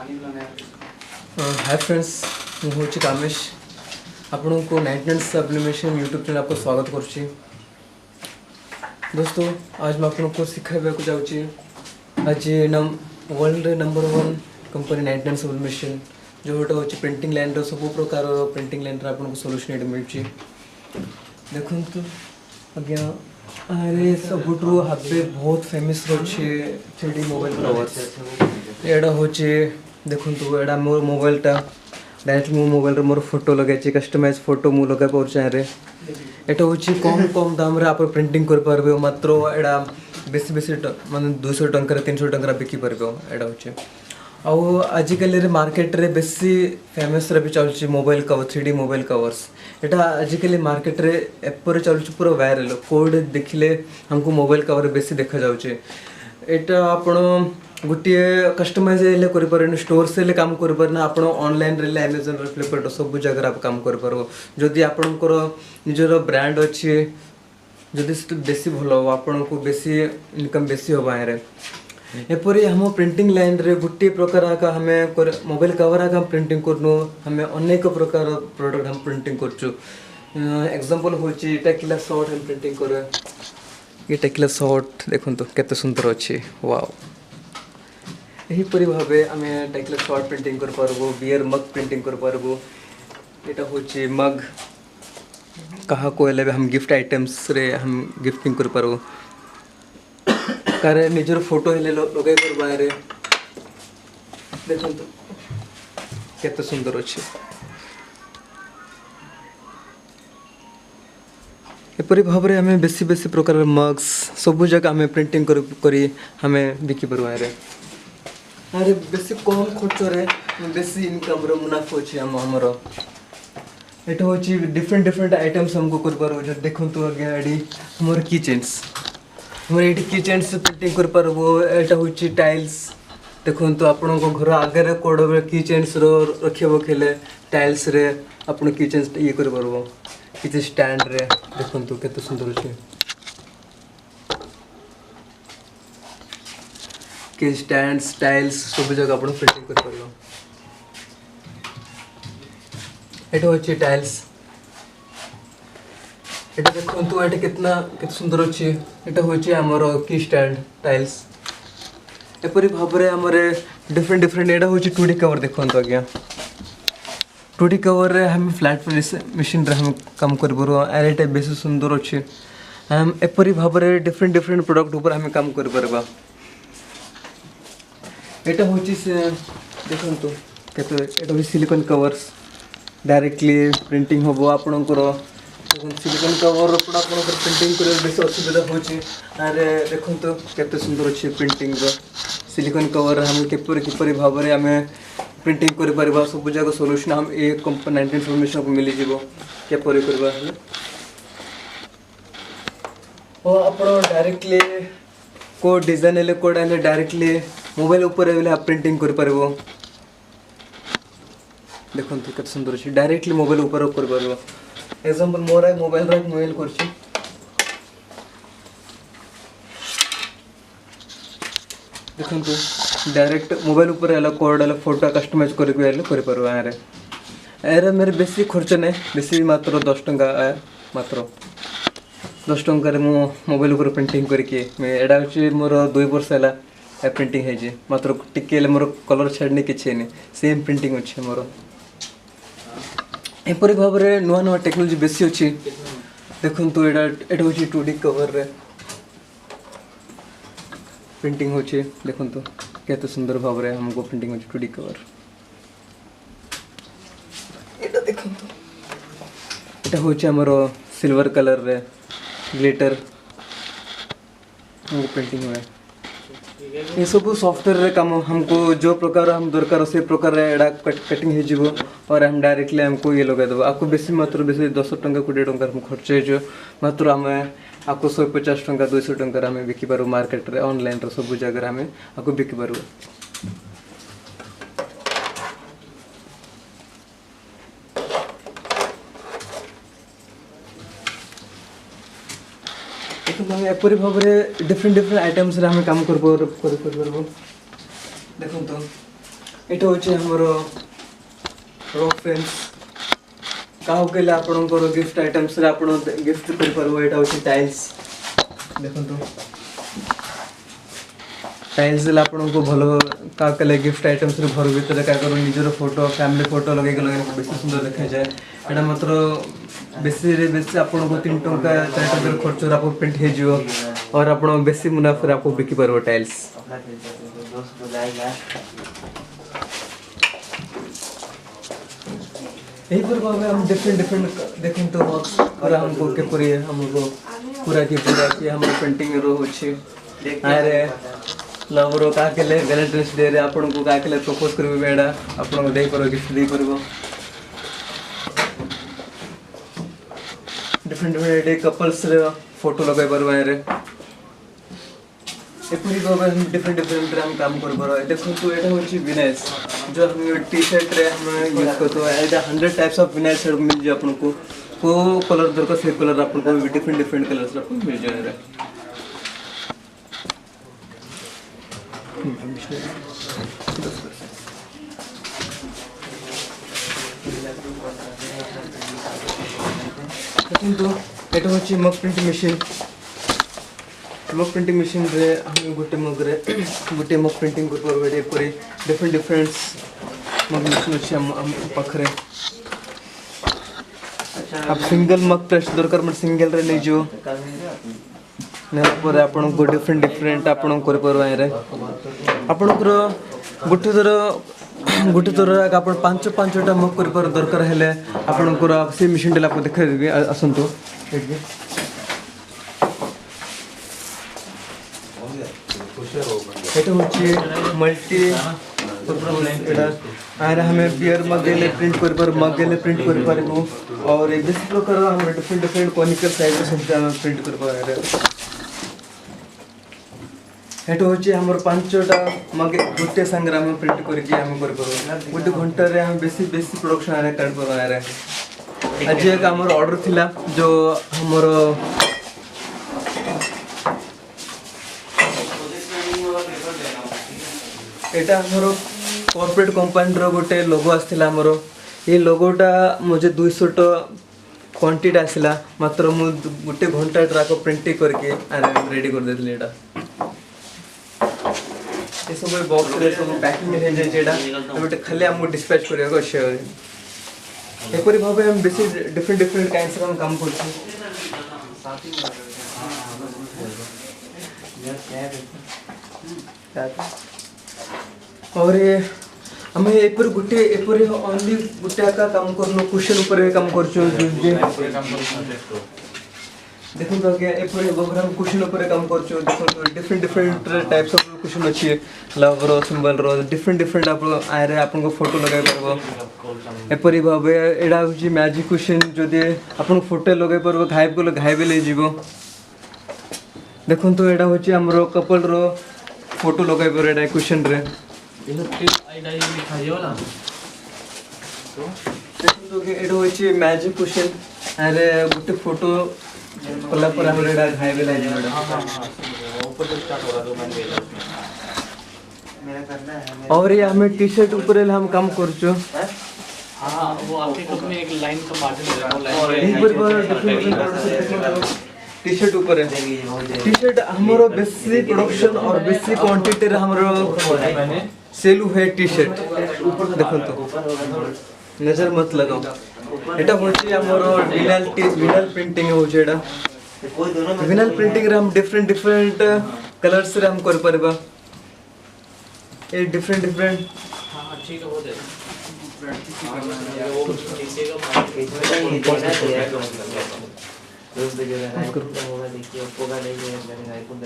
Hi friends, मुझे कामेश आपण को 99 सब्लिमेशन यूट्यूब चैनल आपको स्वागत करुच्ची। दोस्तों आज मैं आपको सिखाइबा को जाऊँगी आज वर्ल्ड नंबर 1 कंपनी 99 सब्लिमेशन जो गोटे हूँ प्रिंटिंग लाइन सब प्रकार प्रिंटिंग लाइन आपको सॉल्यूशन ये मिलूँ। देखो आज्ञा अरे सबुठू हाबे बहुत फेमस रोचे 3D मोबाइल कवर्स। एड़ा होचे देखो एड़ा मोर मोबाइलटा डायरेक्ट मो मोबाइल रे मोर फोटो लगे कस्टमाइज फोटो मु लगे पारे। एटा होची कम कम दाम रे आप प्रिंटिंग कर पारबे मात्र एड़ा बेसी बेसी माने 200 टंका 300 टंका बिकी पारबे। एड़ा होची आउ आजिकल रे मार्केट रे बेसी फेमस रे भी चलची mobile cover 3D mobile covers. एटा आजिकल मार्केट रे एपर चलची पूरा वायरल कोड देखिले हमको मोबाइल कवर बेसी देखा जाउची। एटा आपण गोटे कस्टमाइज ले कर पारे स्टोर से ले काम कर पारे आपण ऑनलाइन रे अमेज़न रे फ्लिपकार्ट सब जगह आप काम कर पारो। जदि आपनकर निजर ब्रांड अछि जदि बेसी भलो आपन को बेसी इनकम बेसी हो बाहर। एपरी हम प्रिंटिंग लाइन रे गोटे प्रकार का हमें मोबाइल कवर का प्रिंटिंग करनु हमें अनेक प्रकार प्रोडक्ट हम प्रिंटिंग करछु। एग्जांपल होची टेक्ला शॉर्ट हम प्रिंटिंग करे। ये टेक्ला शॉर्ट देखो तो केते सुंदर अछि। वाओ यही परि भाबे हमें टेक्ला शॉर्ट प्रिंटिंग कर पारबो बियर मग प्रिंटिंग कर पारबो। एटा होची मग कहा को ले हम गिफ्ट आइटम्स रे हम गिफ्टिंग कर पारबो कारे निजर फोटो हेले लगे कर बाहर। देखो तो केते सुंदर अछि। एपरी भाबरे हमें बेसी बेसी प्रकार मग्स सब जगह हमें प्रिंटिंग करी हमें बिकी परबारे। अरे बेसी कम खर्च रे बेसी इनकम रे मुनाफा अछि हमर। एटा होची डिफरेंट डिफरेंट आइटम्स हमको कर पारो। जो देखो तो आगे आडी हमर किचन्स हमर एटी किचन्स प्रिंटिंग कर पारबो। एटा होची टाइल्स देखो तो आपन को घर आगे रे कोड किचन्स रो रखिबो खेले टाइल्स रे आपन किचन्स ये कर पारबो। किचन स्टैंड रे देखो तो केते सुंदर अछि। के स्टैंड टाइल्स सब जगह अपन प्रिंटिंग कर पारबो। एटा होची टाइल्स। एटा देखो तो एटा केते सुंदर अछि। एटा होची हमर की स्टैंड टाइल्स। एपरि भाबरे हमरे डिफरेंट डिफरेंट एटा होची 2D कवर देखो तो आज्ञा 2D कवर रे हम फ्लैट मशीन रे हम काम कर बरो। एटा बेसी सुंदर अछि। हम एपरि भाबरे डिफरेंट डिफरेंट प्रोडक्ट ऊपर हम काम कर परबा। एटा होची से देखो तो केते एटा भी सिलिकॉन कवर्स डायरेक्टली प्रिंटिंग होबो आपनकर। सिलिकॉन कवर पर आपनकर प्रिंटिंग करे बेसी असुविधा होची। अरे देखो तो केते सुंदर अछि प्रिंटिंग रो सिलिकॉन कवर हम किपरि भाबरे हमें प्रिंटिंग कर परबा। सब जगह सॉल्यूशन हम ए कंपनी 99 इन्फॉर्मेशन को मिली जिवो केपरि करबा हमें ओ आपण डायरेक्टली को डिजाइन ले कोड आले डायरेक्टली मोबाइल ऊपर एले आप प्रिंटिंग कर परबो। देखो तो केते सुंदर अछि डायरेक्टली मोबाइल ऊपर कर परबो। एग्जांपल मोर मोबाइल रे मोबाइल करछि देखो तो डायरेक्ट मोबाइल ऊपर एला कोड एला फोटो कस्टमाइज करके एले कर परबो। आरे एरे मेरे बेसी खर्च नै बेसी मात्र 10 टंका आया मात्र 10 टंका रे मो मोबाइल ऊपर प्रिंटिंग करके मैं एडा अछि मोर 2 वर्ष एला प्रिंटिंग है जी मात्र टिके मोर कलर छाड़ने किसी नहीं सेम प्रिंटिंग अच्छे मोर। एपरी भाबरे नुआ नुआ टेक्नोलॉजी बेसी अच्छी। देखो तो एटा होची 2D कवर रे प्रिंटिंग होची। देखो तो केते सुंदर भाबरे हमको प्रिंटिंग होची 2D कवर। एटा देखो तो एटा होची हमर सिल्वर कलर रे ग्लिटर हमको प्रिंटिंग हुए। ये सब सॉफ्टवेयर रे काम हमको जो प्रकार हम दरकार से प्रकार रे एडा कटिंग हे जिवो और हम डायरेक्टली हमको ये लगा देबो। आपको बेसी मात्र बेसी 10 टंका 20 टंका हम खर्च हे जो मात्र हमें आपको 150 टंका 200 टंका हमें बिकी पारो मार्केट रे ऑनलाइन रे सब जगह हमें आपको बिकी पारो। तो हम एपरी भाबरे डिफरेंट डिफरेंट आइटम्स रे हम काम कर परबो। देखो तो एटा होचे हमरो रॉक पेन्स काहो केले आपणकर गिफ्ट आइटम्स रे आपण गिफ्ट कर परबो। एटा होचे टाइल्स देखो तो टाइल्स ला आपण को भलो का केले गिफ्ट आइटम्स रे घर भीतर का करू निजर फोटो फैमिली फोटो लगे के लगे बेसी सुंदर देखा जाए। एटा मात्र बेसी रे बेसी आपण को 3 टंका 4 टंका खर्च रा आपको प्रिंट हे जियो और आपण बेसी मुनाफा रे आपको बिकी परबो टाइल्स। यही पर भाव हम डिफरेंट देखें तो पूरा हमको के पूरी हमको पूरा की हम पेंटिंग रो होछि। अरे लवरो का केले वैलेंटाइंस डे रे आपन को का केले प्रपोज करबे बेडा आपन को देई परबो गिफ्ट देई परबो। डिफरेंट डे कपल्स रे फोटो लगाई परबो। रे एपुरी बाबा हम डिफरेंट हम काम कर परबो। देखो तो एटा होछि विनाइल्स जो हम टी शर्ट रे हम यूज करतो। एटा 100 टाइप्स ऑफ विनाइल्स मिल जाय आपन को कलर दरकार से कलर आपन को डिफरेंट कलर्स आपन मिल जाय। रे तो एटा होछि मग प्रिंटिंग मशीन रे हम गोटे मग रे गोटे मग प्रिंटिंग कर परबे। रे पूरे डिफरेंट मग मशीन अछि हम पखरे अब सिंगल मग प्रेस दरकार मन सिंगल रे नै जो ने पर आपन को डिफरेंट आपन कर परबे। रे आपन को गोटे थर आपण 5-5टा मग कर पर दरकार हेले आपन को से मशीन डेला आपको देखा देबे। आसंतो एटा होछि मल्टी एटा आरे हमें बियर मग ले प्रिंट कर परबो और इस प्रकार हम डिफरेंट कॉनिकल साइज से हम प्रिंट कर पारे। एटा होछि हमर 5टा मग गोटे संग्रा हम प्रिंट करके हम कर परबो। गोटे घंटा रे हम बेसी प्रोडक्शन आरे कर परबो। आज एक हमर ऑर्डर थिला जो हमर एटा हमर कॉर्पोरेट कंपनी रो गोटे लोगो आस्थिला। हमर ये लोगोटा मुझे 200 टा क्वांटिटी आसिला मात्र मु गोटे घंटा ट्राक प्रिंट करके रेडी कर देथिले। एटा ये सब बॉक्स रे सब पैकिंग हे जे जेडा एबे खाली हम डिस्पैच करिया को छै। एपरि भाबे हम बेसी डिफरेंट काइंड्स हम काम करछु। और हमें एपर ओनली गुटे का काम करनो क्वेश्चन ऊपर काम करछो। देखो तो क्या एपर हम क्वेश्चन ऊपर काम करछो। देखो तो डिफरेंट टाइप्स ऑफ क्वेश्चन अछि लव रो सिंबल रो डिफरेंट आप आरे आपन को फोटो लगाय परबो। एपरि भाबे एडा होछि मैजिक क्वेश्चन जदि आपन फोटो लगाय परबो घाइबे ले जीवो। देखो तो एडा होछि हमरो कपल रो फोटो लगाय पर एडा क्वेश्चन रे एडो होछि मैजिक क्वेश्चन अरे गुटे फोटो कला पर हम एडा घाइबे ले जीवो। और ये हमें टी शर्ट ऊपर हम काम करछो। हां वो आपके खुद में एक लाइन का मार्जिन है टी शर्ट ऊपर है। टी शर्ट हमरो बेसी प्रोडक्शन और बेसी क्वांटिटी रे हमरो सेल है टी शर्ट। देखो तो नजर मत लगाओ। एटा होछि हमरो विनाइल प्रिंटिंग हो जेडा विनाइल प्रिंटिंग रे हम डिफरेंट कलर्स रे हम कर परबा। ए डिफरेंट हां ठीक है हो जाए। दोस्त देखिए पोगा नहीं है मैंने आईफोन